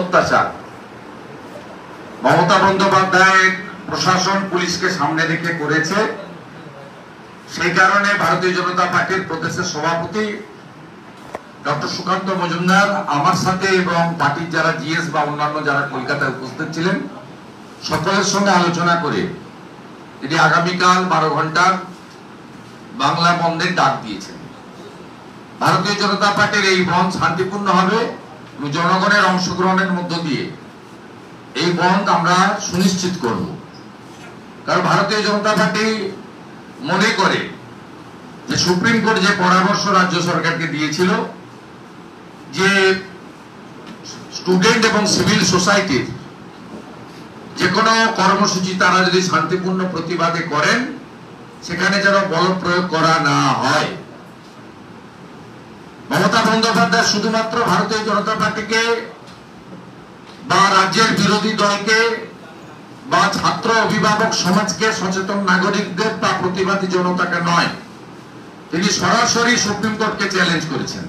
অত্যাচার মমতা বন্দ্যোপাধ্যায় প্রশাসন পুলিশকে সামনে রেখে করেছে। সেই কারণে ভারতীয় জনতা পার্টির প্রদেশের সভাপতি ডক্টর সুকান্ত মজুমদার আমার সাথে এবং পার্টির যারা জিএস বা অন্যান্য যারা কলকাতায় উপস্থিত ছিলেন সকলের সঙ্গে আলোচনা করে তিনি আগামীকাল 12 ঘন্টা বাংলা বন্ধের ডাক দিয়েছেন। ভারতীয় জনতা পার্টির এই বন্ধ শান্তিপূর্ণ হবে এবং জনগণের অংশগ্রহণের মধ্য দিয়ে এই বন্ধ আমরা সুনিশ্চিত করব। কারণ ভারতীয় জনতা পার্টি মনে করে যে সুপ্রিম কোর্ট যে পরামর্শ রাজ্য সরকারকে দিয়েছিল যে স্টুডেন্ট এবং সিভিল সোসাইটির যে কোনো কর্মসূচি তারা যদি শান্তিপূর্ণ প্রতিবাদে করেন সেখানে যেন বল প্রয়োগ করা না হয়। মমতা বন্দ্যোপাধ্যায় শুধুমাত্র ভারতীয় জনতা পার্টিকে বা রাজ্যের বিরোধী দলকে বা ছাত্র অভিভাবক সমাজকে সচেতন নাগরিকদের বা প্রতিবাদী জনতাকে নয়, তিনি সরাসরি সুপ্রিম কোর্টকে চ্যালেঞ্জ করেছেন।